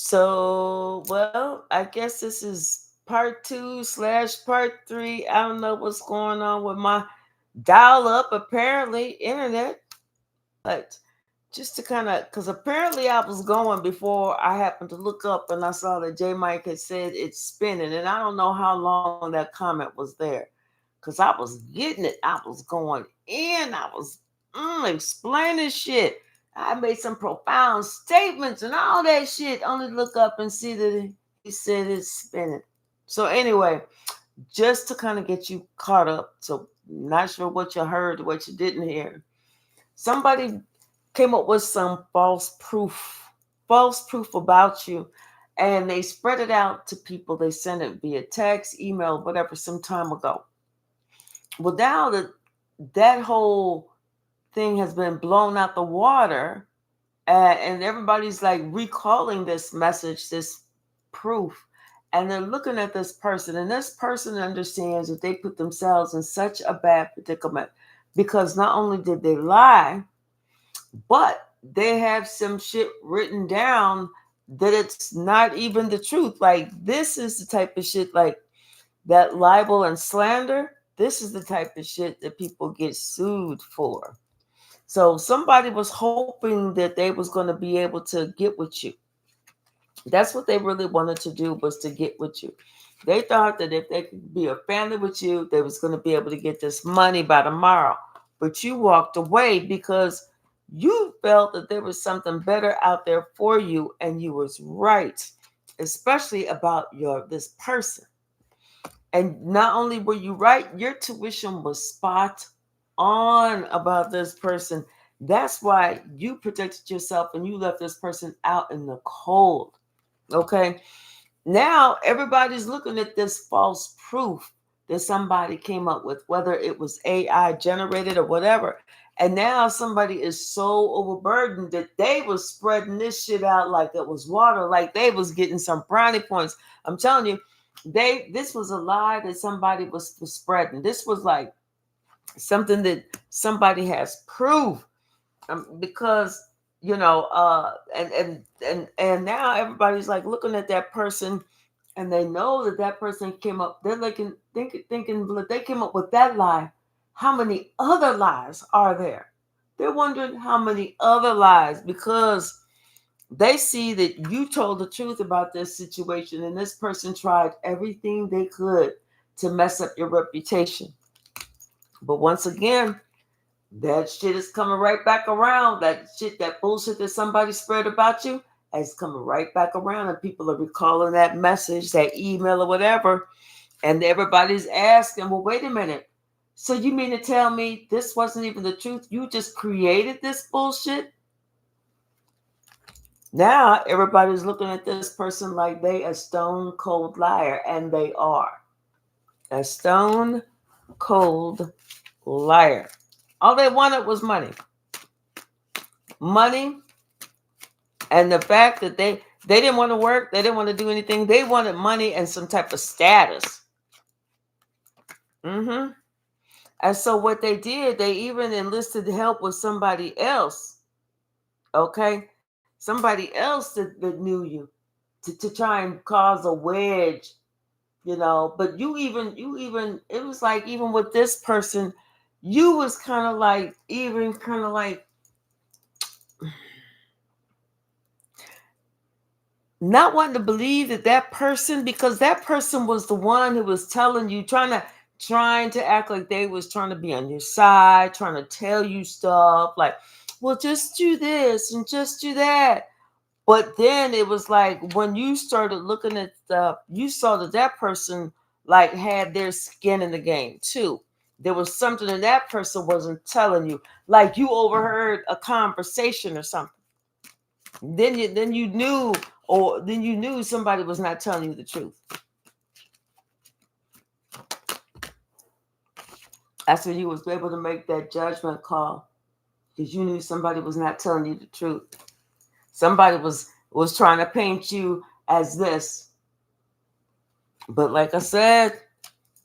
So, well, I guess this is part two slash part three. I don't know what's going on with my dial up, apparently, internet. But just to kind of, because apparently I was going before I happened to look up and I saw that J Mike had said it's spinning. And I don't know how long that comment was there because I was getting it. I was going in. I was explaining shit. I made some profound statements and all that shit. Only look up and see that he said it's spinning. So anyway, just to kind of get you caught up. So not sure what you heard, what you didn't hear. Somebody came up with some false proof about you, and they spread it out to people. They sent it via text, email, whatever, some time ago. Well, now that whole thing has been blown out the water, and everybody's like recalling this message, this proof, and they're looking at this person, and this person understands that they put themselves in such a bad predicament because not only did they lie, but they have some shit written down that it's not even the truth. Like, this is the type of shit, like that libel and slander. This is the type of shit that people get sued for. So somebody was hoping that they was going to be able to get with you. That's what they really wanted to do, was to get with you. They thought that if they could be a family with you, they was going to be able to get this money by tomorrow. But you walked away because you felt that there was something better out there for you, and you was right, especially about this person. And not only were you right, your tuition was spot on about this person. That's why you protected yourself and you left this person out in the cold. Okay. Now everybody's looking at this false proof that somebody came up with, whether it was AI generated or whatever. And now somebody is so overburdened that they was spreading this shit out like it was water, like they was getting some brownie points. I'm telling you, this was a lie that somebody was spreading. This was like something that somebody has proof, because and now everybody's like looking at that person, and they know that that person came up. They're like thinking that they came up with that lie. How many other lies are there? They're wondering how many other lies, because they see that you told the truth about this situation, and this person tried everything they could to mess up your reputation. But once again, that shit is coming right back around. That shit, that bullshit that somebody spread about you, is coming right back around, and people are recalling that message, that email, or whatever. And everybody's asking, well, wait a minute. So you mean to tell me this wasn't even the truth? You just created this bullshit? Now everybody's looking at this person like they a stone cold liar, and they are a stone cold liar. All they wanted was money. Money, and the fact that they didn't want to work, they didn't want to do anything. They wanted money and some type of status. Mm-hmm. And so what they did, they even enlisted help with somebody else. Okay? Somebody else that knew you to try and cause a wedge, but it was like, even with this person, you was kind of like, even kind of like not wanting to believe that person, because that person was the one who was telling you, trying to act like they was trying to be on your side, trying to tell you stuff like, well, just do this and just do that. But then it was like, when you started looking at stuff, you saw that person like had their skin in the game too. There was something that person wasn't telling you, like you overheard a conversation or something. Then you knew, or then you knew somebody was not telling you the truth. That's when you was able to make that judgment call, because you knew somebody was not telling you the truth. Somebody was trying to paint you as this. But like I said,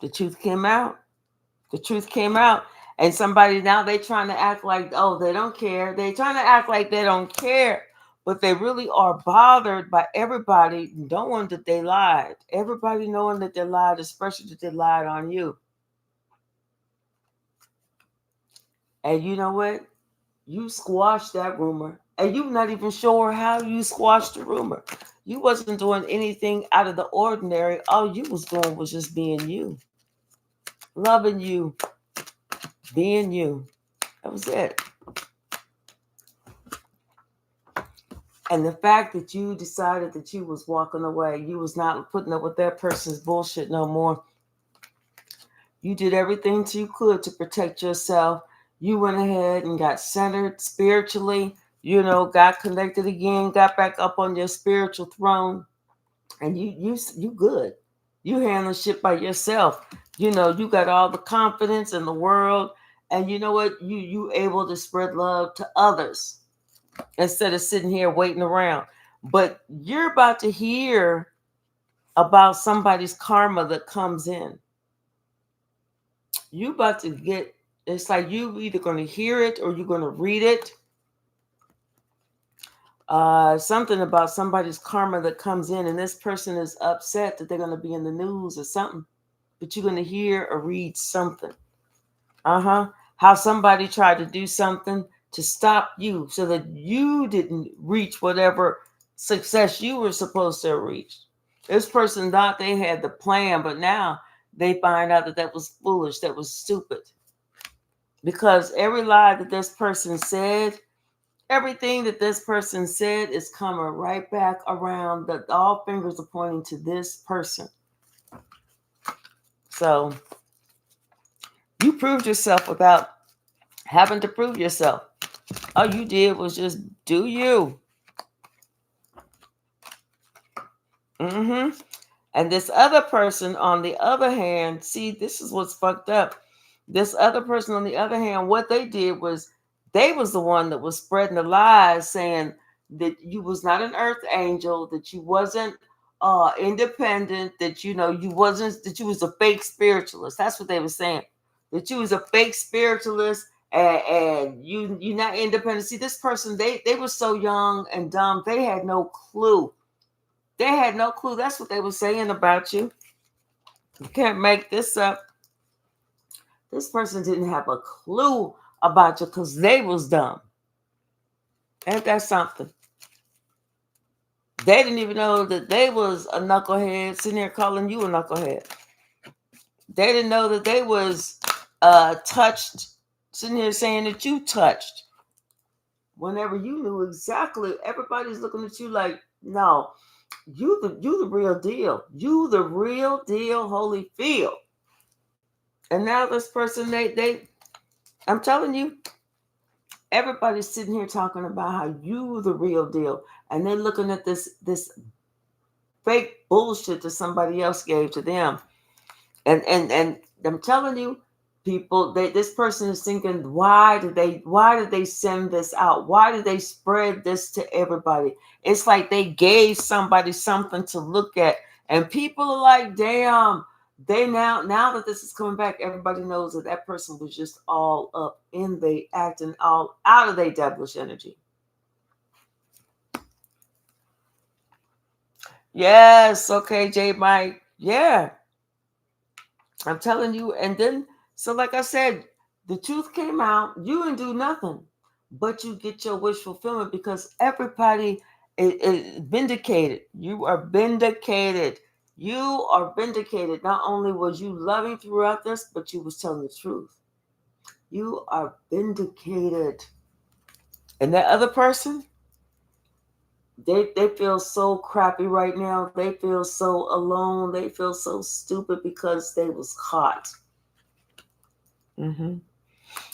the truth came out. The truth came out. And somebody now, they trying to act like, oh, they don't care. They trying to act like they don't care. but they really are bothered by everybody knowing that they lied. Everybody knowing that they lied, especially that they lied on you. And you know what? You squashed that rumor. And you're not even sure how you squashed the rumor. You wasn't doing anything out of the ordinary. All you was doing was just being you. Loving you. Being you. That was it. And the fact that you decided that you was walking away, you was not putting up with that person's bullshit no more. You did everything you could to protect yourself. You went ahead and got centered spiritually, got connected again, got back up on your spiritual throne, and you good. You handle shit by yourself. You got all the confidence in the world, and you know what? You able to spread love to others instead of sitting here waiting around. But you're about to hear about somebody's karma that comes in. You about to get, it's like you either going to hear it or you're going to read it. Something about somebody's karma that comes in, and this person is upset that they're going to be in the news or something. But you're going to hear or read something. How somebody tried to do something to stop you so that you didn't reach whatever success you were supposed to reach. This person thought they had the plan, but now they find out that was foolish, that was stupid. Because every lie that this person said, everything that this person said is coming right back around. That all fingers are pointing to this person. So you proved yourself without having to prove yourself. All you did was just do you. And this other person, on the other hand, see, this is what's fucked up. This other person, on the other hand, what they did was they was the one that was spreading the lies, saying that you was not an earth angel, that you wasn't independent, that you wasn't, that you was a fake spiritualist. That's what they were saying. That you was a fake spiritualist and you not independent. See, this person, they were so young and dumb, they had no clue. They had no clue. That's what they were saying about you. You can't make this up. This person didn't have a clue about you because they was dumb. Ain't that something? They didn't even know that they was a knucklehead sitting there calling you a knucklehead. They didn't know that they was touched, sitting here saying that you touched. Whenever you knew exactly, everybody's looking at you like, no, you the real deal. You the real deal, Holyfield. And now this person, they I'm telling you, everybody's sitting here talking about how you the real deal, and they're looking at this fake bullshit that somebody else gave to them, and I'm telling you, people, this person is thinking, why did they send this out? Why did they spread this to everybody? It's like they gave somebody something to look at, and people are like, damn. They now that this is coming back, everybody knows that person was just all up in they acting all out of their devilish energy. Yes, okay, J Mike. Yeah. I'm telling you. And then, so like I said, the truth came out. You didn't do nothing, but you get your wish fulfillment because everybody is vindicated. You are vindicated. You are vindicated. Not only was you loving throughout this, but you was telling the truth. You are vindicated. And that other person, they feel so crappy right now. They feel so alone. They feel so stupid because they was caught.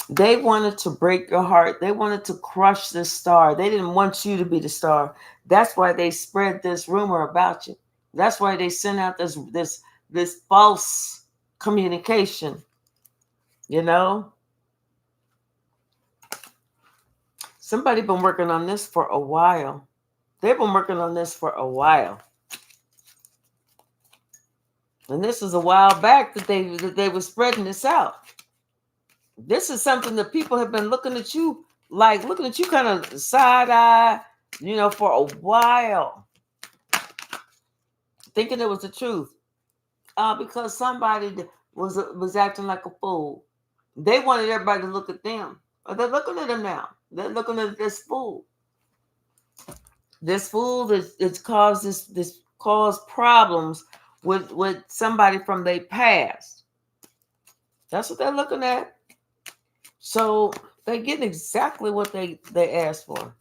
They wanted to break your heart. They wanted to crush this star. They didn't want you to be the star. That's why they spread this rumor about you. That's why they sent out this false communication. Somebody been working on this for a while. They've been working on this for a while. And this is a while back that they were spreading this out. This is something that people have been looking at you kind of side eye, for a while, thinking it was the truth, because somebody was acting like a fool. They wanted everybody to look at them. But they're looking at them now. They're looking at this fool. This fool that's caused this caused problems with somebody from their past. That's what they're looking at. So they're getting exactly what they asked for.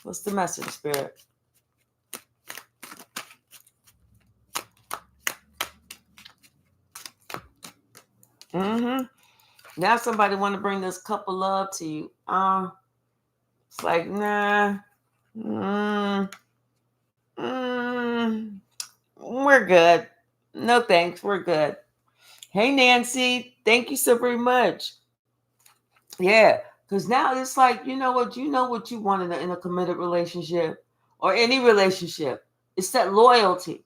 What's the message, Spirit? Now somebody want to bring this cup of love to you. It's like, nah. Mm, mm, we're good. No thanks. We're good. Hey, Nancy. Thank you so very much. Yeah. Because now it's like, you know what you want in a committed relationship or any relationship. It's that loyalty.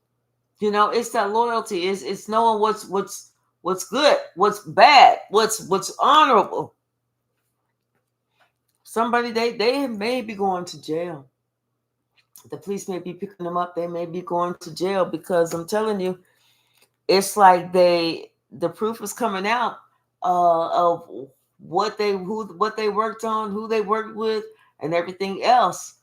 It's that loyalty. It's knowing what's good, what's bad, what's honorable. Somebody they may be going to jail. The police may be picking them up. They may be going to jail because I'm telling you, it's like the proof is coming out of what they worked on, who they worked with, and everything else.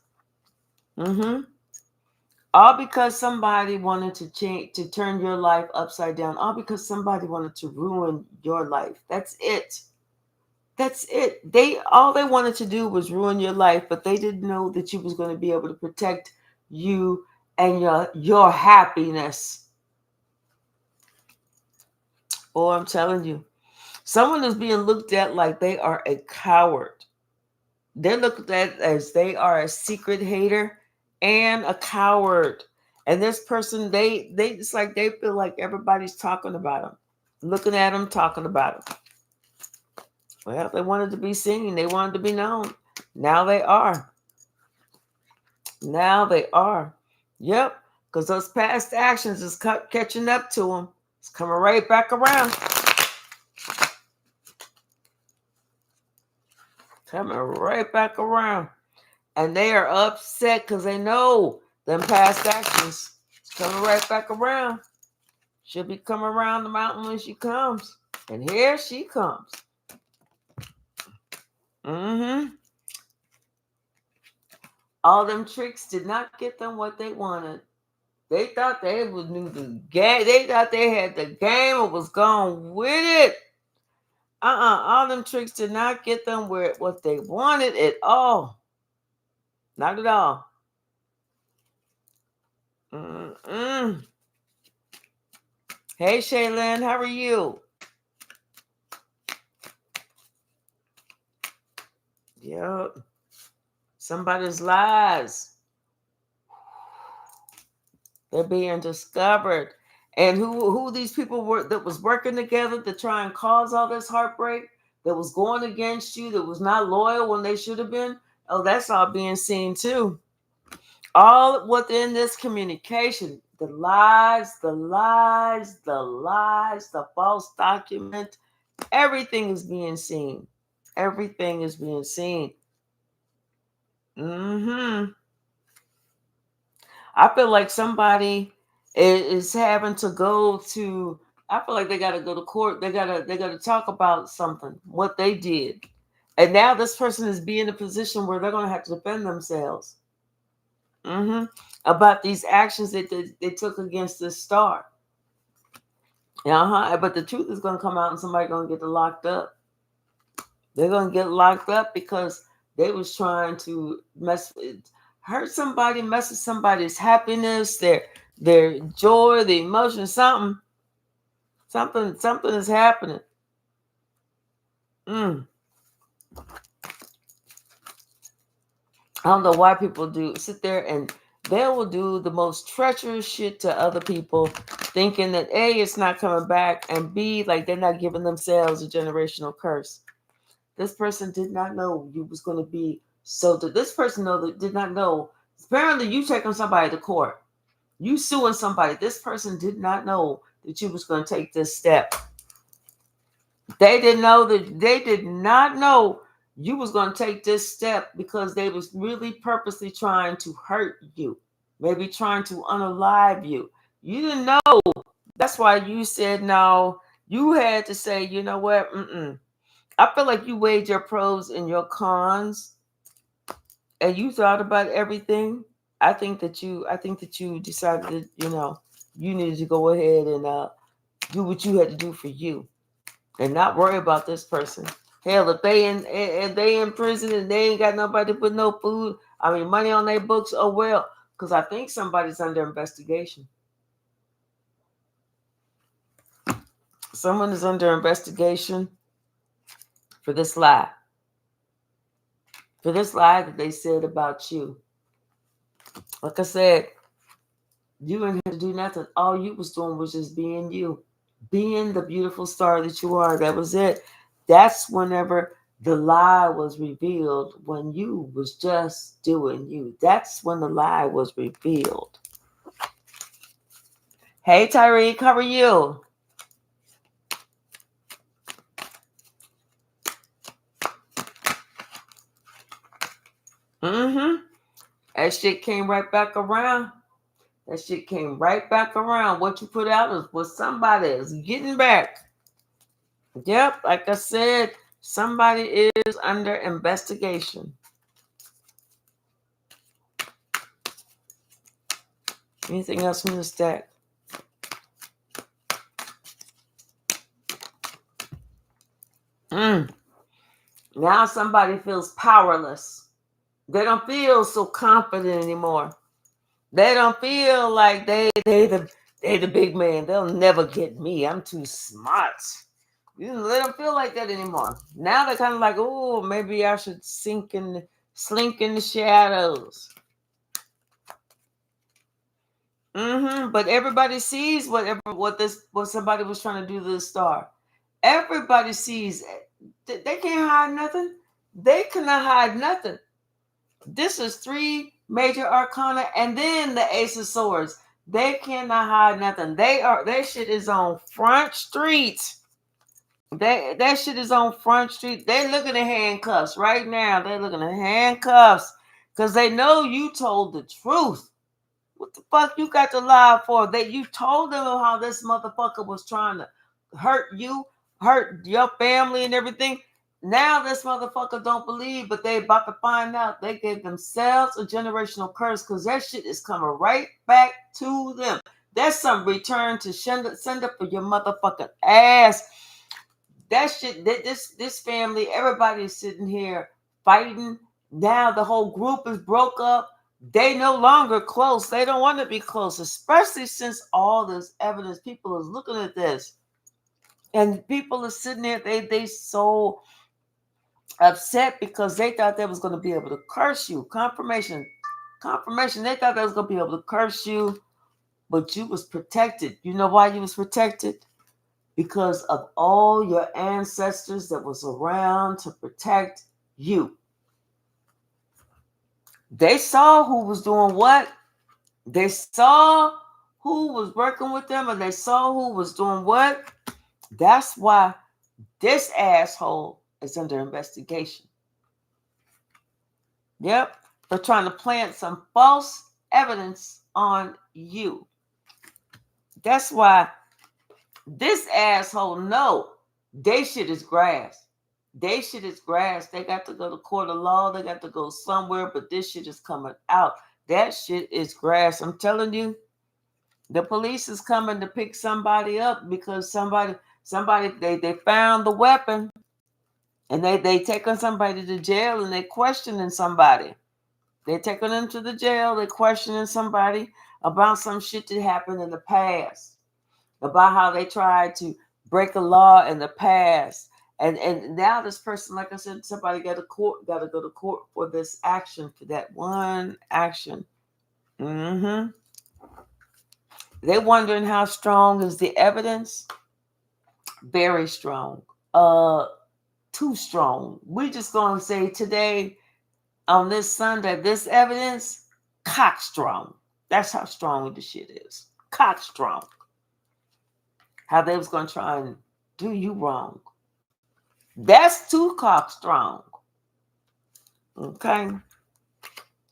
All because somebody wanted to turn your life upside down. All because somebody wanted to ruin your life. That's it. That's it. All they wanted to do was ruin your life, but they didn't know that you was going to be able to protect you and your happiness. Oh, I'm telling you. Someone is being looked at like they are a coward. They're looked at as they are a secret hater and a coward. And this person, they it's like they feel like everybody's talking about them, looking at them, talking about them. Well, they wanted to be seen. They wanted to be known. Now they are. Now they are. Yep. Because those past actions is catching up to them. It's coming right back around. Coming right back around. And they are upset because they know them past actions. It's coming right back around. She'll be coming around the mountain when she comes. And here she comes. All them tricks did not get them what they wanted. They thought they knew the game. They thought they had the game and was going with it. All them tricks did not get them what they wanted at all. Not at all. Hey, Shaylin, how are you? Yep. Somebody's lies. They're being discovered. And who these people were that was working together to try and cause all this heartbreak, that was going against you, that was not loyal when they should have been. Oh, that's all being seen too. All within this communication, the lies, the false document, everything is being seen. Everything is being seen. I feel like somebody is having to go to. I feel like they got to go to court. They gotta talk about something, what they did, and now this person is being in a position where they're gonna have to defend themselves. About these actions that they took against this star. But the truth is gonna come out, and somebody's gonna get locked up. They're gonna get locked up because they was trying to hurt somebody, mess with somebody's happiness, their joy, the emotion, something is happening. I don't know why people do sit there and they will do the most treacherous shit to other people, thinking that A, it's not coming back, and B, like they're not giving themselves a generational curse. This person did not know you was going to be so. This person did not know. Apparently, you taking somebody to court. You suing somebody. This person did not know that you was going to take this step. They did not know You was going to take this step because they was really purposely trying to hurt you, maybe trying to unalive you. You didn't know. That's why you said no. You had to say, you know what? I feel like you weighed your pros and your cons, and you thought about everything. I think that you decided that you needed to go ahead and do what you had to do for you, and not worry about this person. Hell, if they in prison and they ain't got nobody to put no food, I mean money on their books, oh well. Because I think somebody's under investigation. Someone is under investigation for this lie. For this lie that they said about you. Like I said, you didn't have to do nothing. All you was doing was just being you. Being the beautiful star that you are. That was it. That's whenever the lie was revealed, when you was just doing you. That's when the lie was revealed. Hey Tyreek, how are you? That shit came right back around. That shit came right back around. What you put out is what somebody is getting back. Yep, like I said, somebody is under investigation. Anything else from the stack? Now somebody feels powerless. They don't feel so confident anymore. They don't feel like they the big man. They'll never get me. I'm too smart. They don't feel like that anymore. Now they're kind of like, oh, maybe I should slink in the shadows. But everybody sees what somebody was trying to do to the star. Everybody sees it. They can't hide nothing. They cannot hide nothing. This is 3 major arcana and then the Ace of Swords. They cannot hide nothing. Their shit is on Front Street. That shit is on Front Street. They looking at handcuffs right now. They looking at handcuffs because they know you told the truth. What the fuck you got to lie for? That you told them how this motherfucker was trying to hurt you, hurt your family and everything. Now this motherfucker don't believe, but they about to find out. They gave themselves a generational curse because that shit is coming right back to them. That's some return to send up for your motherfucking ass. That shit, this family, everybody's sitting here fighting. Now the whole group is broke up. They no longer close. They don't want to be close, especially since all this evidence. People is looking at this, and people are sitting there. They so upset because they thought they was going to be able to curse you. Confirmation. They thought they was going to be able to curse you, but you was protected. You know why you was protected? Because of all your ancestors that was around to protect you. They saw who was doing what. They saw who was working with them, and they saw who was doing what. That's why this asshole is under investigation. Yep. They're trying to plant some false evidence on you. That's why this asshole know they shit is grass. They shit is grass. They got to go to court of law. They got to go somewhere, but this shit is coming out. That shit is grass. I'm telling you, the police is coming to pick somebody up because somebody they found the weapon, and they taking somebody to jail, and they questioning somebody. They taking them to the jail. They questioning somebody about some shit that happened in the past, about how they tried to break a law in the past. And now this person, like I said, somebody got to go to court for this action, for that one action. They're wondering how strong is the evidence. Very strong. Too strong. We're just gonna say today, on this Sunday, this evidence, cock strong. That's how strong the shit is. Cock strong. How they was gonna try and do you wrong. That's too cock strong. Okay?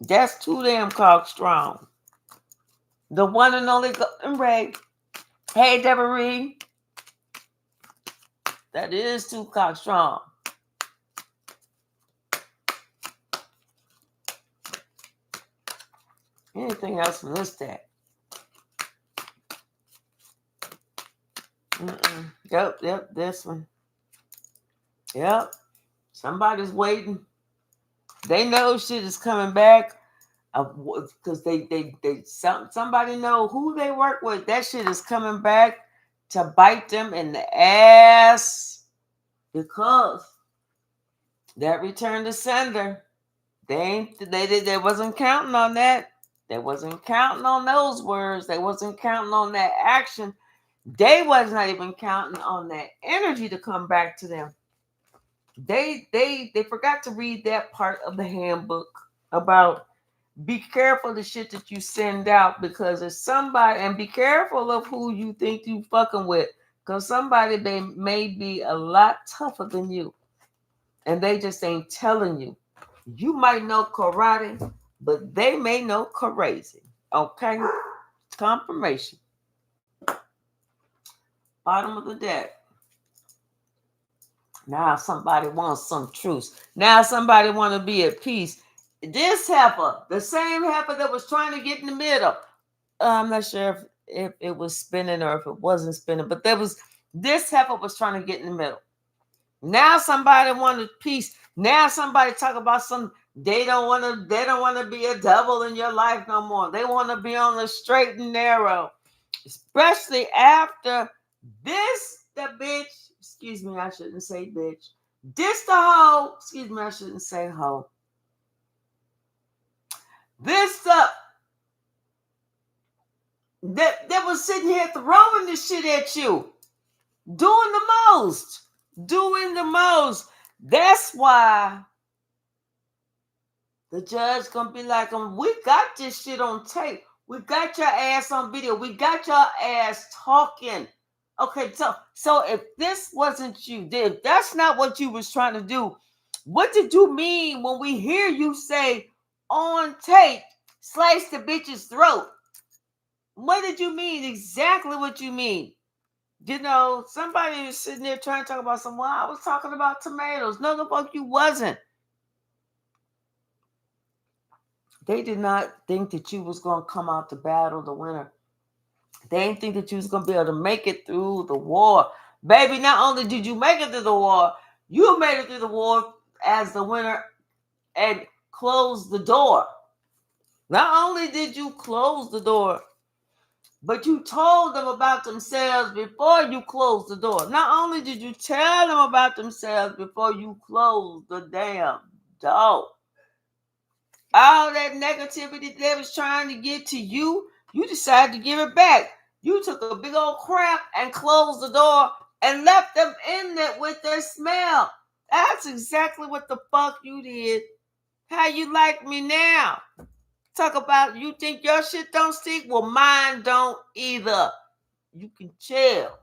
That's too damn called strong. The one and only Golden Ray. Hey, Deborah, that is too called strong. Anything else from this deck? Yep, this one. Yep. Somebody's waiting. They know shit is coming back. Because somebody know who they work with. That shit is coming back to bite them in the ass. Because that return to sender, they wasn't counting on that. They wasn't counting on those words. They wasn't counting on that action. They was not even counting on that energy to come back to them. They forgot to read that part of the handbook about be careful the shit that you send out, because it's somebody, and be careful of who you think you fucking with, because somebody they may be a lot tougher than you, and they just ain't telling you. You might know karate, but they may know crazy. Okay, confirmation. Bottom of the deck. Now somebody wants some truce. Now somebody want to be at peace. This heifer, the same heifer that was trying to get in the middle. I'm not sure if it was spinning or if it wasn't spinning, but this heifer was trying to get in the middle. Now somebody wanted peace. Now somebody talk about they don't want to be a devil in your life no more. They want to be on the straight and narrow. Especially after this, the bitch, excuse me, I shouldn't say bitch. This the hoe, excuse me, I shouldn't say hoe. This the that was sitting here throwing this shit at you. Doing the most. That's why the judge gonna be like, we got this shit on tape. We got your ass on video. We got your ass talking. Okay, so if this wasn't you, if that's not what you was trying to do, what did you mean when we hear you say on tape, slice the bitch's throat? What did you mean? Exactly what you mean. You know, somebody was sitting there trying to talk about well, I was talking about tomatoes. No, the fuck you wasn't. They did not think that you was going to come out to battle the winner. They didn't think that you was going to be able to make it through the war. Baby, not only did you make it through the war, you made it through the war as the winner and closed the door. Not only did you close the door, but you told them about themselves before you closed the door. Not only did you tell them about themselves before you closed the damn door. All that negativity they was trying to get to you, you decided to give it back. You took a big old crap and closed the door and left them in there with their smell. That's exactly what the fuck you did. How you like me now? Talk about you think your shit don't stink? Well, mine don't either. You can chill.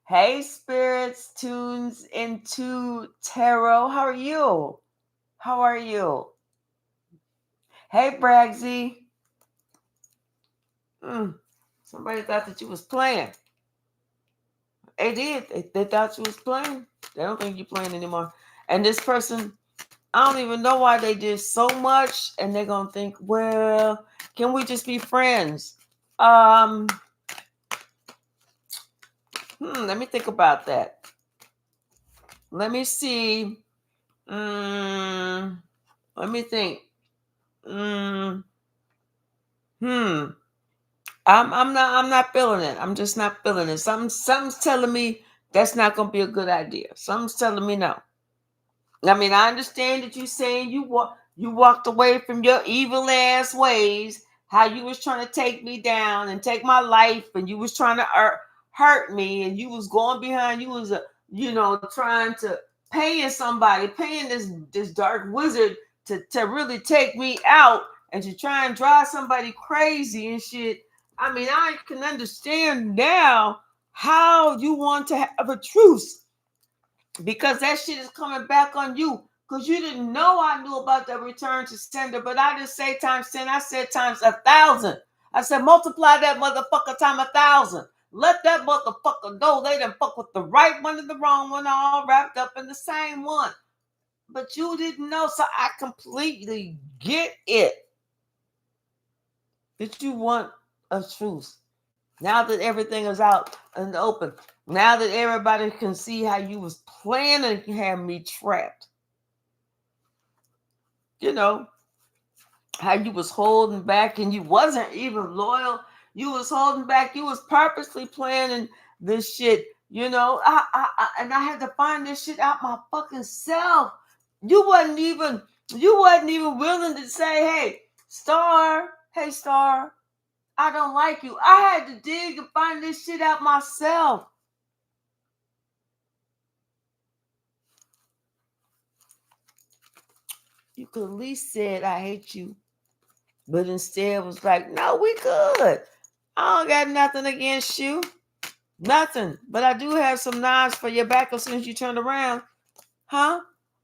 Hey, spirits, tunes into tarot. How are you? How are you? Hey, Bragsy. Somebody thought that you was playing. They did. They thought you was playing. They don't think you're playing anymore. And this person, I don't even know why they did so much. And they're going to think, well, can we just be friends? Let me think about that. Let me see. Let me think. I'm not feeling it. I'm just not feeling it. Something's telling me that's not gonna be a good idea. Something's telling me no. I mean, I understand that you saying you walked away from your evil ass ways, how you was trying to take me down and take my life, and you was trying to hurt me, and you was going behind, you was trying to paying this dark wizard to really take me out and to try and drive somebody crazy and shit. I mean, I can understand now how you want to have a truce. because that shit is coming back on you. Because you didn't know I knew about the return to sender, but I didn't say times 10. I said times 1,000. I said multiply that motherfucker times 1,000. Let that motherfucker know they done fuck with the right one and the wrong one all wrapped up in the same one. But you didn't know, so I completely get it. That you want a truth. Now that everything is out in the open, now that everybody can see how you was planning to have me trapped, you know, how you was holding back and you wasn't even loyal. You was holding back. You was purposely planning this shit. You know, and I had to find this shit out my fucking self. You wasn't even willing to say, hey, Star, I don't like you. I had to dig and find this shit out myself. You could at least said, I hate you. But instead was like, no, we good. I don't got nothing against you. Nothing. But I do have some knives for your back as soon as you turn around. Huh?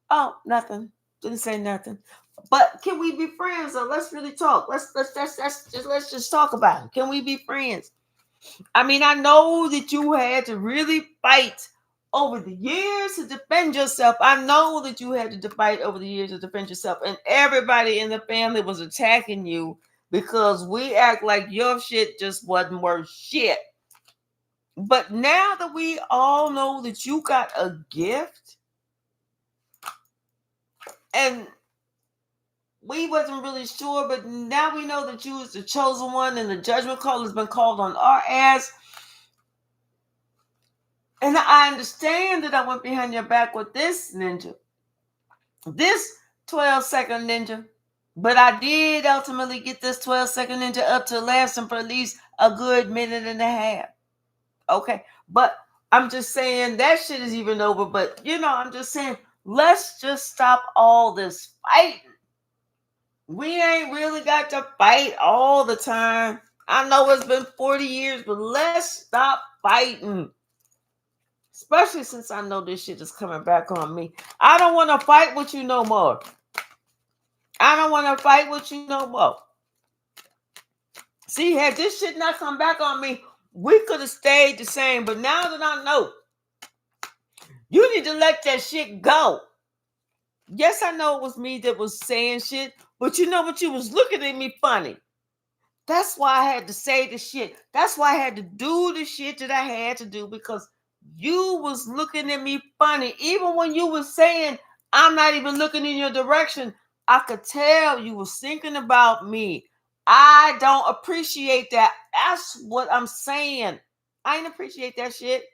Oh, nothing. Didn't say nothing. But can we be friends? Though? Let's really talk. Let's just talk about it. Can we be friends? I mean, I know that you had to really fight over the years to defend yourself. I know that you had to fight over the years to defend yourself, and everybody in the family was attacking you because we act like your shit just wasn't worth shit. But now that we all know that you got a gift, and we wasn't really sure, but now we know that you was the chosen one, and the judgment call has been called on our ass. And I understand that I went behind your back with this ninja, this 12-second ninja. But I did ultimately get this 12-second ninja up to lasting for at least a good minute and a half. Okay. But I'm just saying that shit is even over. But, I'm just saying, let's just stop all this fighting. We ain't really got to fight all the time. I know it's been 40 years, but let's stop fighting. Especially since I know this shit is coming back on me. I don't want to fight with you no more. See, had this shit not come back on me, we could have stayed the same. But now that I know, you need to let that shit go. Yes, I know it was me that was saying shit, but you know what? You was looking at me funny. That's why I had to say the shit. That's why I had to do the shit that I had to do, because you was looking at me funny. Even when you was saying, I'm not even looking in your direction, I could tell you was thinking about me. I don't appreciate that. That's what I'm saying. I ain't appreciate that shit.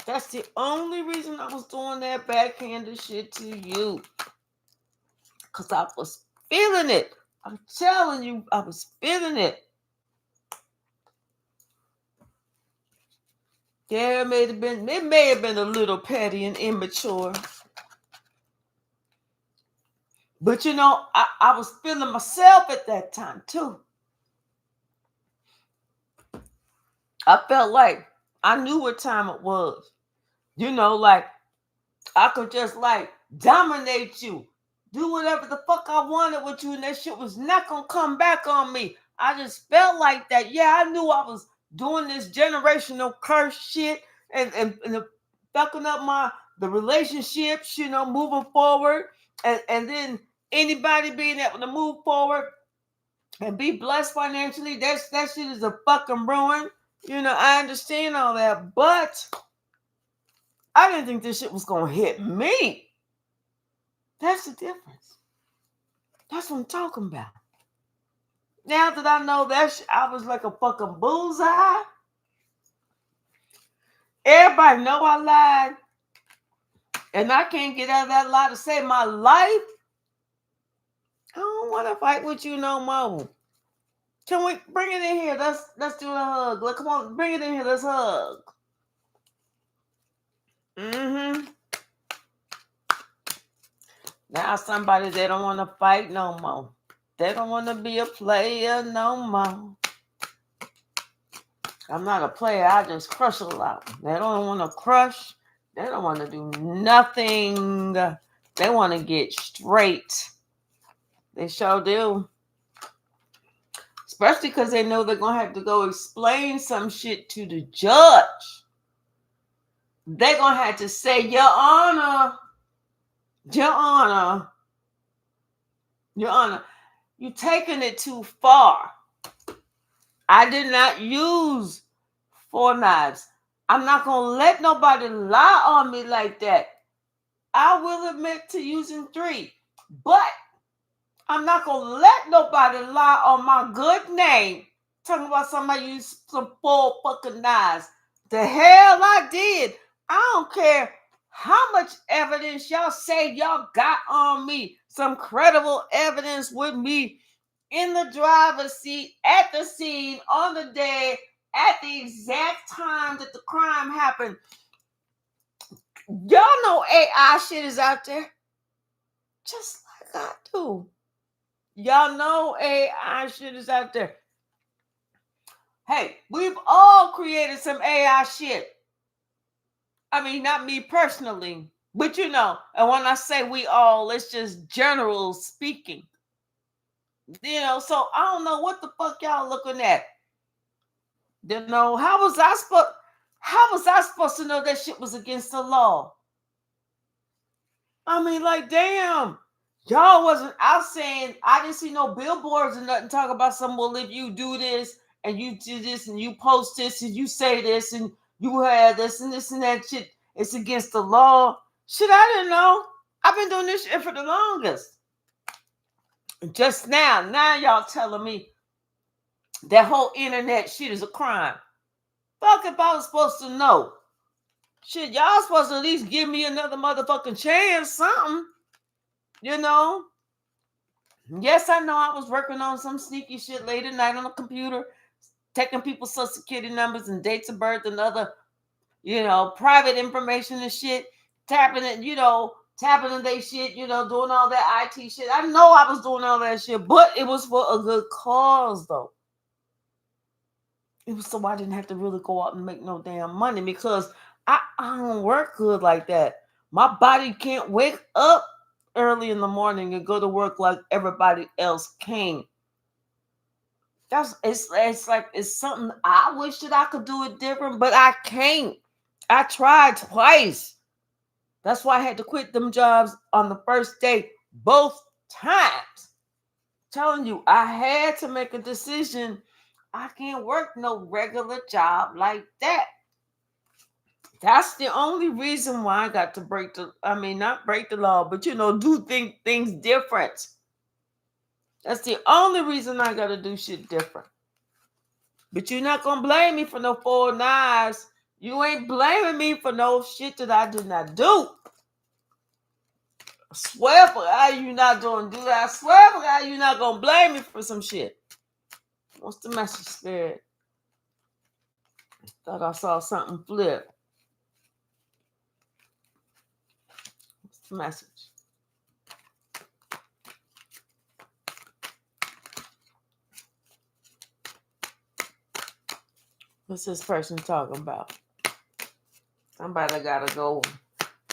That's the only reason I was doing that backhanded shit to you. Because I was feeling it. I'm telling you, I was feeling it. Yeah, it may have been a little petty and immature. But I was feeling myself at that time too. I felt like I knew what time it was. Like I could just dominate you. Do whatever the fuck I wanted with you, and that shit was not gonna come back on me. I just felt like that. Yeah, I knew I was doing this generational curse shit and fucking up the relationships, moving forward. And then anybody being able to move forward and be blessed financially, that shit is a fucking ruin. I understand all that, but I didn't think this shit was gonna hit me. That's the difference. That's what I'm talking about. Now that I know that I was like a fucking bullseye. Everybody know I lied. And I can't get out of that lie to save my life. I don't want to fight with you no more. Can we bring it in here? Let's do a hug. Come on, bring it in here. Let's hug. Now somebody, they don't want to fight no more. They don't want to be a player no more. I'm not a player. I just crush a lot. They don't want to crush. They don't want to do nothing. They want to get straight. They sure do. Especially because they know they're going to have to go explain some shit to the judge. They're going to have to say, Your Honor, Your Honor, Your Honor, you're taking it too far. I did not use 4 knives. I'm not going to let nobody lie on me like that. I will admit to using 3, but I'm not going to let nobody lie on my good name. Talking about somebody used some 4 fucking knives. The hell I did. I don't care how much evidence y'all say y'all got on me. Some credible evidence with me in the driver's seat, at the scene, on the day, at the exact time that the crime happened. Y'all know AI shit is out there. Just like I do. Y'all know AI shit is out there. Hey, we've all created some AI shit. I mean, not me personally, but you know, and when I say we all, it's just general speaking. You know, so I don't know what the fuck y'all looking at. You know, how was I supposed to know that shit was against the law? I mean, like, damn. Y'all wasn't out saying, I didn't see no billboards and nothing talk about some, well, if you do this and you do this and you post this and you say this and you have this and that shit, it's against the law. Shit, I didn't know. I've been doing this shit for the longest. Just now y'all telling me that whole internet shit is a crime. Fuck if I was supposed to know. Shit, y'all supposed to at least give me another motherfucking chance, something. You know? Yes, I know I was working on some sneaky shit late at night on the computer, taking people's social security numbers and dates of birth and other, you know, private information and shit, tapping it, you know, tapping in they shit, you know, doing all that IT shit. I know I was doing all that shit, but it was for a good cause, though. It was so I didn't have to really go out and make no damn money because I don't work good like that. My body can't wake up early in the morning and go to work like everybody else can. It's like it's something I wish that I could do it different, but I can't. I tried twice. That's why I had to quit them jobs on the first day both times. Telling you, I had to make a decision. I can't work no regular job like that. That's the only reason why I got to not break the law, but you know, do things different. That's the only reason I got to do shit different. But you're not going to blame me for no 4 knives. You ain't blaming me for no shit that I did not do. I swear for God, you not going to do that. I swear for God, you're not going to blame me for some shit. What's the message, Spirit? Thought I saw something flip. What's the message? What's this person talking about? Somebody got to go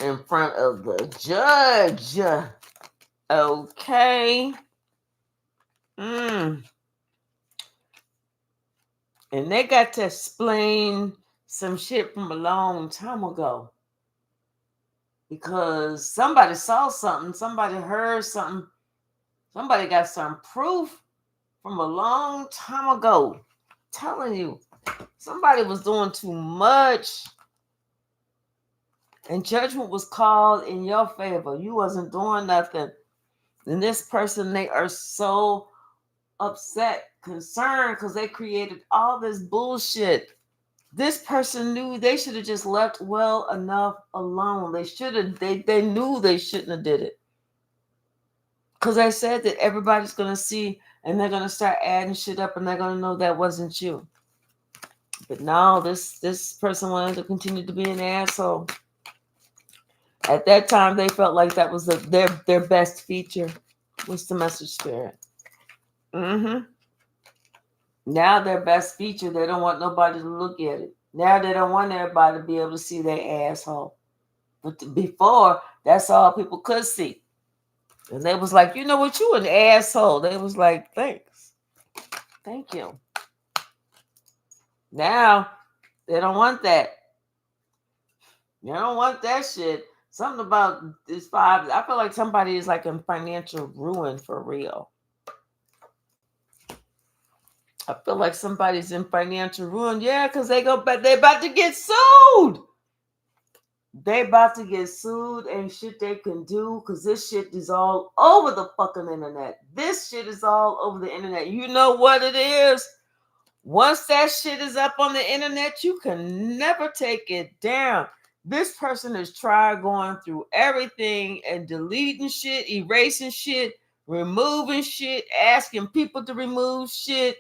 in front of the judge. Okay. And they got to explain some shit from a long time ago. Because somebody saw something, somebody heard something, somebody got some proof from a long time ago. I'm telling you, somebody was doing too much. And judgment was called in your favor. You wasn't doing nothing. And this person, they are so upset, concerned, because they created all this bullshit. This person knew they should have just left well enough alone. They knew they shouldn't have did it. Because I said that everybody's going to see and they're going to start adding shit up and they're going to know that wasn't you. But no, this person wanted to continue to be an asshole. At that time, they felt like that was their best feature. What's the message, Spirit? Now their best feature, they don't want nobody to look at it. Now they don't want everybody to be able to see their asshole. But before, that's all people could see. And they was like, you know what, you an asshole. They was like, thanks. Thank you. Now they don't want that. You don't want that shit. Something about this five. I feel like somebody is like in financial ruin for real. I feel like somebody's in financial ruin. Yeah, because they go back. They about to get sued. They about to get sued. Ain't shit they can do because this shit is all over the fucking internet. This shit is all over the internet. You know what it is? Once that shit is up on the internet, you can never take it down. This person has tried going through everything and deleting shit, erasing shit, removing shit, asking people to remove shit.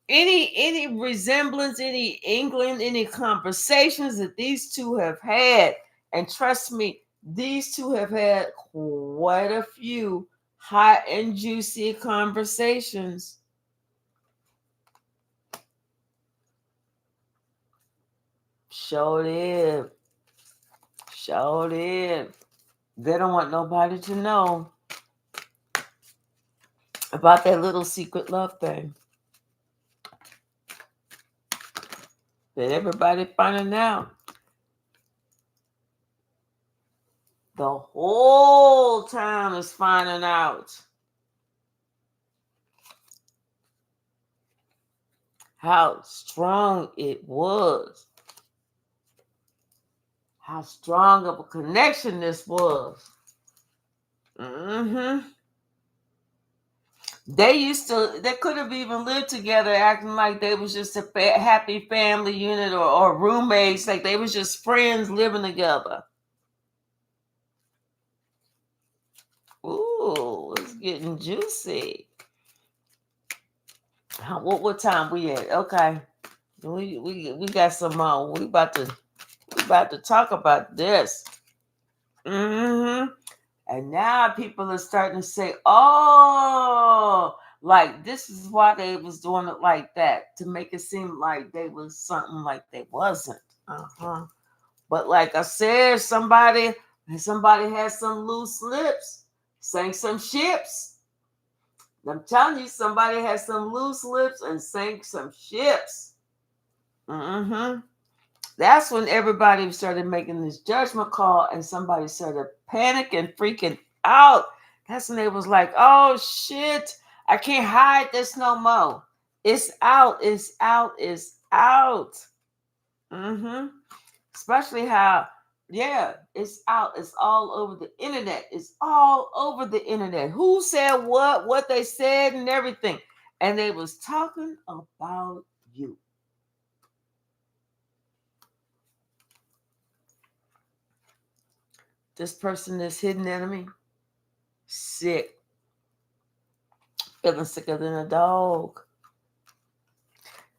Any resemblance, any inkling, any conversations that these two have had, and trust me, these two have had quite a few hot and juicy conversations. Sure did. Sure did. They don't want nobody to know about that little secret love thing. That everybody finding out. The whole town is finding out how strong it was. How strong of a connection this was. Mm-hmm. They could have even lived together acting like they was just a happy family unit or roommates, like they was just friends living together. Ooh, it's getting juicy. What time we at? Okay. We got some more. We about to talk about this. Mm-hmm. And now people are starting to say, oh, like this is why they was doing it like that, to make it seem like they was something like they wasn't. Uh-huh. But like I said, somebody had some loose lips, sank some ships. I'm telling you, somebody had some loose lips and sank some ships. Mm-hmm. That's when everybody started making this judgment call and somebody started panicking, freaking out. That's when they was like, oh shit, I can't hide this no more. It's out, it's out, it's out. Mm-hmm. Especially how, yeah, it's out. It's all over the internet. It's all over the internet. Who said what they said and everything. And they was talking about you. This person is hidden enemy. Sick. Feeling sicker than a dog.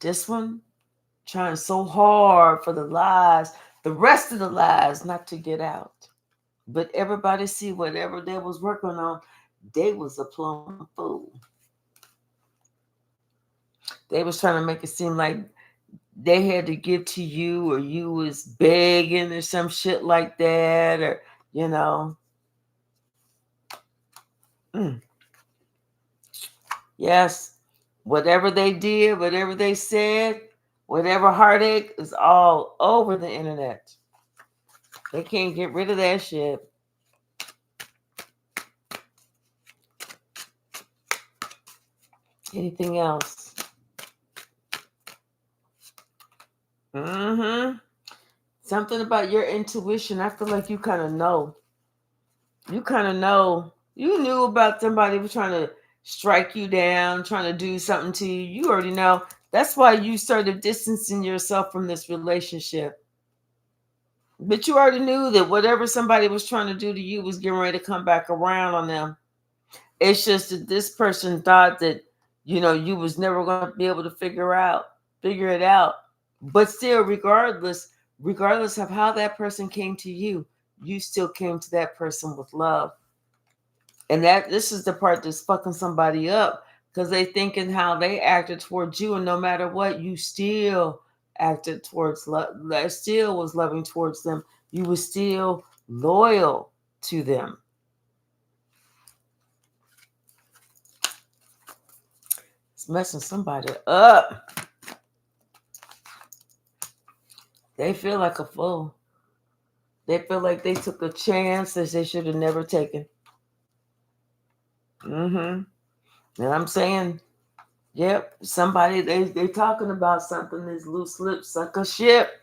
This one trying so hard for the lies, the rest of the lies not to get out. But everybody see whatever they was working on, they was a plum fool. They was trying to make it seem like they had to give to you or you was begging or some shit like that or, you know. Mm. Yes, whatever they did, whatever they said, whatever heartache is all over the internet. They can't get rid of that shit. Anything else? Mm-hmm. Something about your intuition. I feel like you kind of know. You kind of know. You knew about somebody was trying to strike you down, trying to do something to you. You already know. That's why you started distancing yourself from this relationship. But you already knew that whatever somebody was trying to do to you was getting ready to come back around on them. It's just that this person thought that, you was never going to be able to figure it out. But still, regardless of how that person came to you still came to that person with love. And this is the part that's fucking somebody up because they thinking how they acted towards you, and no matter what, you still acted towards love, still was loving towards them. You were still loyal to them. It's messing somebody up. They feel like a fool. They feel like they took a chance that they should have never taken. And I'm saying, yep, somebody they talking about something. This loose lips suck a ship.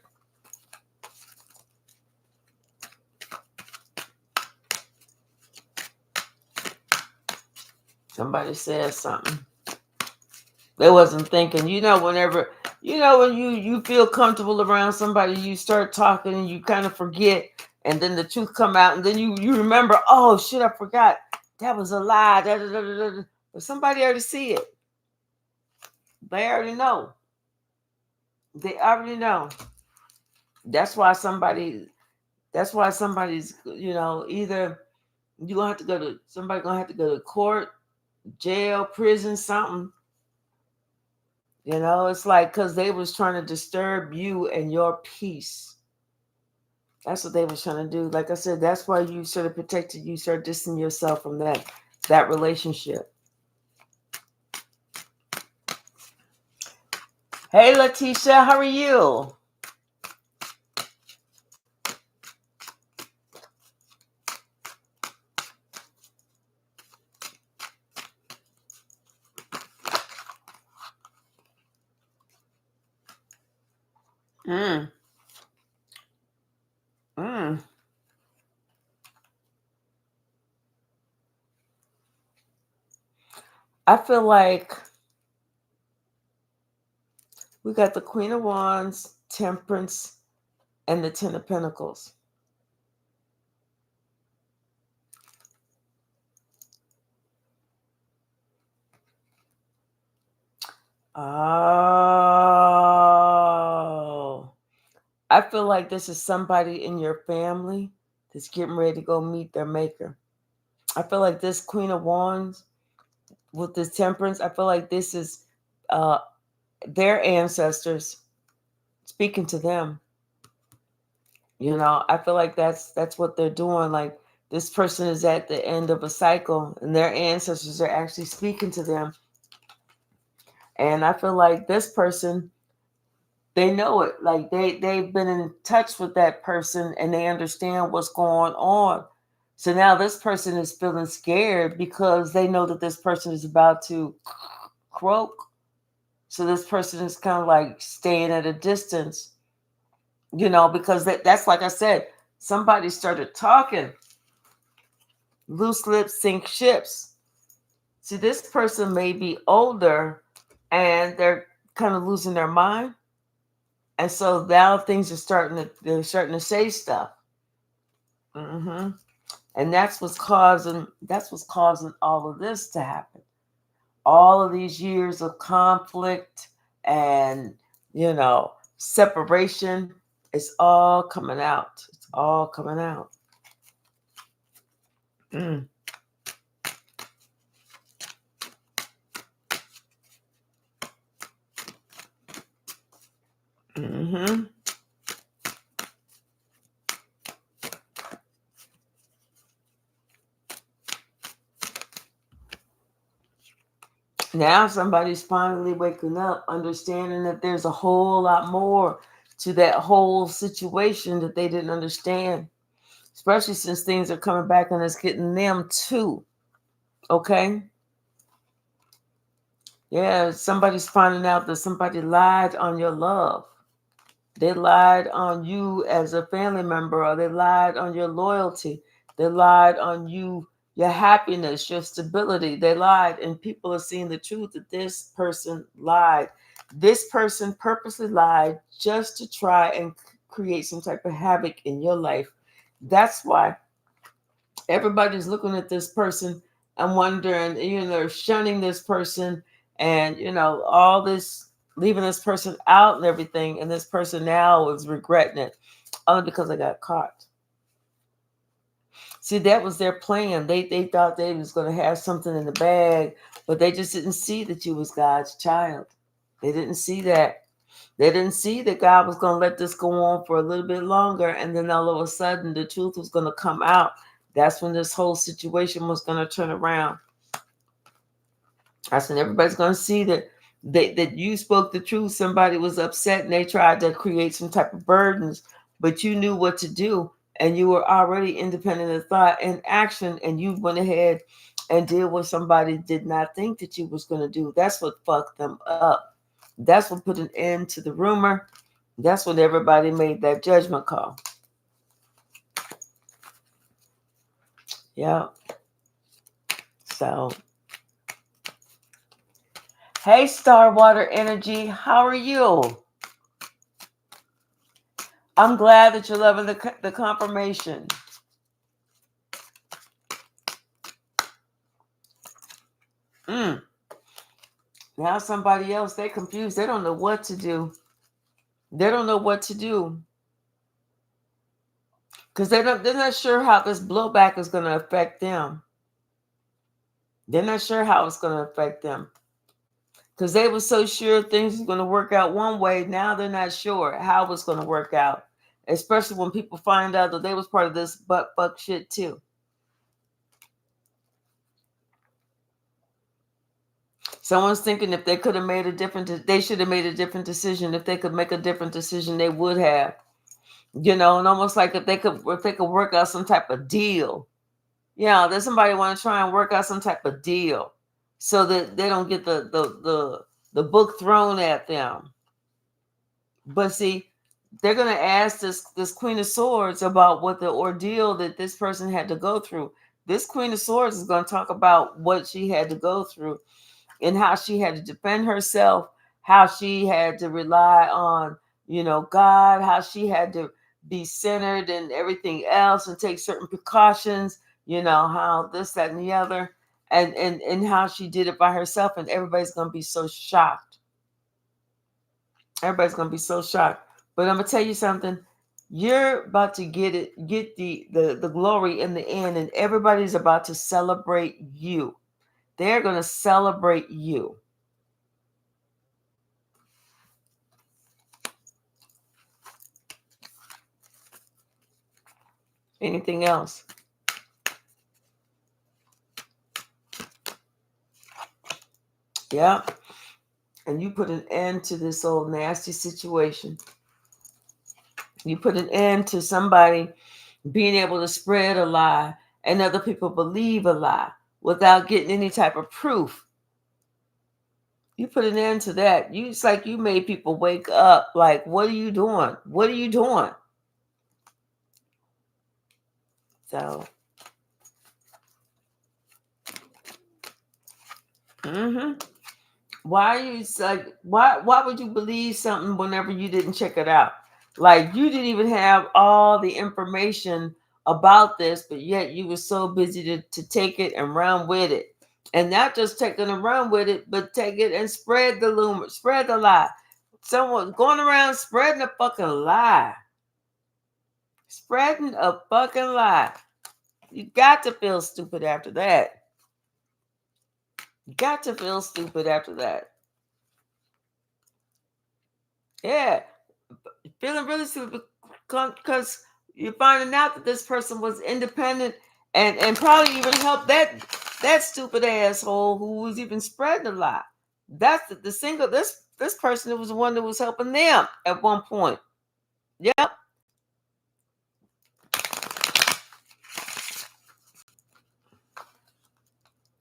Somebody said something. They wasn't thinking. Whenever when you feel comfortable around somebody, you start talking and you kind of forget, and then the truth come out, and then you remember, oh shit, I forgot. That was a lie. Da, da, da, da, da. But somebody already see it. They already know. They already know. That's why somebody. That's why somebody's. Either you gonna have to go to somebody gonna have to go to court, jail, prison, something. It's like because they was trying to disturb you and your peace. That's what they was trying to do. Like I said, that's why you sort of protected. You start distancing yourself from that relationship. Hey, Letitia, how are you? Mm. Mm. I feel like we got the Queen of Wands, Temperance, and the Ten of Pentacles. Oh. I feel like this is somebody in your family that's getting ready to go meet their maker. I feel like this Queen of Wands with this Temperance, I feel like this is their ancestors speaking to them. I feel like that's what they're doing. Like this person is at the end of a cycle and their ancestors are actually speaking to them. And I feel like this person, they know it. Like they've been in touch with that person and they understand what's going on. So now this person is feeling scared because they know that this person is about to croak. So this person is kind of like staying at a distance, because that's like I said, somebody started talking. Loose lips sink ships. See, this person may be older and they're kind of losing their mind. And so now they're starting to say stuff. And that's what's causing all of this to happen. All of these years of conflict and, separation, it's all coming out. It's all coming out. Mm. Mm-hmm. Now somebody's finally waking up, understanding that there's a whole lot more to that whole situation that they didn't understand, especially since things are coming back and it's getting them too. Okay? Yeah, somebody's finding out that somebody lied on your love. They lied on you as a family member, or they lied on your loyalty. They lied on you, your happiness, your stability. They lied, and people are seeing the truth that this person lied. This person purposely lied just to try and create some type of havoc in your life. That's why everybody's looking at this person and wondering, shunning this person and, all this, leaving this person out and everything. And this person now is regretting it only because I got caught. See, that was their plan. They thought they was going to have something in the bag, but they just didn't see that you was God's child. They didn't see that. They didn't see that God was going to let this go on for a little bit longer, and then all of a sudden the truth was going to come out. That's when this whole situation was going to turn around. That's when everybody's going to see that you spoke the truth. Somebody was upset and they tried to create some type of burdens, but you knew what to do, and you were already independent of thought and action, and you went ahead and did what somebody did not think that you was going to do. That's what fucked them up. That's what put an end to the rumor. That's when everybody made that judgment call. Yeah. So, hey, Star Water Energy, how are you? I'm glad that you're loving the confirmation. Now somebody else, they're confused. They don't know what to do. They don't know what to do. Because they're not sure how this blowback is going to affect them. They're not sure how it's going to affect them. Because they were so sure things were going to work out one way. Now they're not sure how it's going to work out. Especially when people find out that they was part of this butt fuck shit too. Someone's thinking if they could have made a different, they should have made a different decision. If they could make a different decision, they would have. You know, and almost like if they could work out some type of deal. Yeah, there's somebody want to try and work out some type of deal so that they don't get the book thrown at them. But see, they're gonna ask this Queen of Swords about what the ordeal that this person had to go through. This Queen of Swords is going to talk about what she had to go through and how she had to defend herself, how she had to rely on, God, how she had to be centered and everything else and take certain precautions, how this, that, and the other, and how she did it by herself. And everybody's going to be so shocked. Everybody's going to be so shocked. But I'm going to tell you something. You're about to get the glory in the end, and everybody's about to celebrate you. They're going to celebrate you. Anything else? Yeah. And you put an end to this old nasty situation. You put an end to somebody being able to spread a lie and other people believe a lie without getting any type of proof. You put an end to that. It's like you made people wake up like, what are you doing? What are you doing? So, why are you like, why would you believe something whenever you didn't check it out? Like you didn't even have all the information about this, but yet you were so busy to take it and run with it. And not just taking and run with it, but take it and spread the rumor, spread the lie. Someone going around spreading a fucking lie. Spreading a fucking lie. You got to feel stupid after that. You got to feel stupid after that. Yeah. Feeling really stupid because you're finding out that this person was independent and probably even helped that stupid asshole who was even spreading a lie. That's the single this person was the one that was helping them at one point. Yep.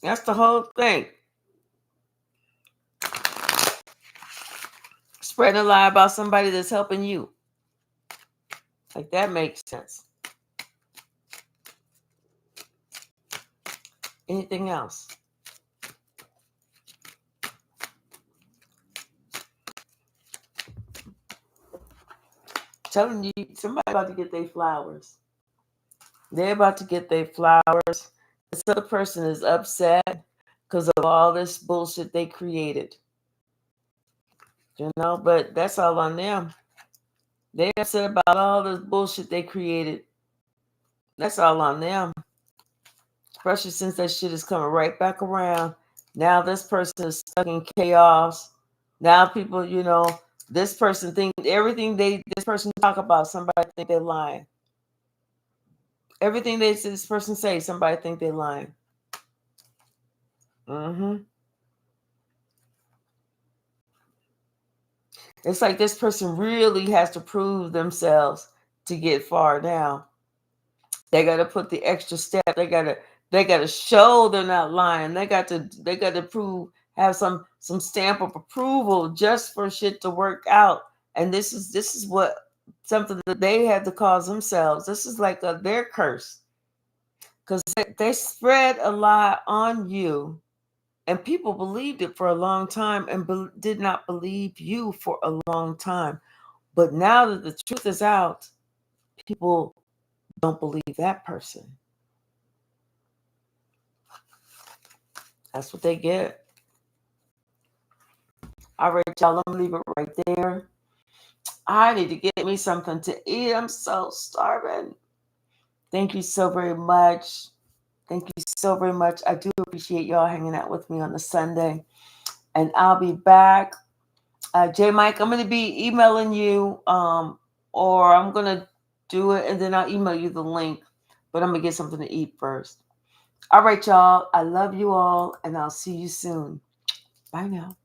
That's the whole thing. Spreading a lie about somebody that's helping you. Like that makes sense. Anything else? Telling you, somebody about to get their flowers. They're about to get their flowers. This other person is upset because of all this bullshit they created. But that's all on them. They're upset about all this bullshit they created. That's all on them. Especially since that shit is coming right back around. Now this person is stuck in chaos. Now people, this person think everything this person talk about, somebody think they're lying. Everything this person say, somebody think they're lying. hmm It's like this person really has to prove themselves to get far now. They got to put the extra step. They got to show they're not lying. They got to prove, have some stamp of approval just for shit to work out. And this is what something that they had to cause themselves. This is like their curse, because they spread a lie on you, and people believed it for a long time and did not believe you for a long time. But now that the truth is out, people don't believe that person. That's what they get. All right, y'all, I'm gonna leave it right there. I need to get me something to eat. I'm so starving. Thank you so very much. Thank you so very much. I do appreciate y'all hanging out with me on the Sunday. And I'll be back. J Mike, I'm gonna be emailing you, or I'm gonna do it and then I'll email you the link. But I'm gonna get something to eat first. All right, y'all. I love you all, and I'll see you soon. Bye now.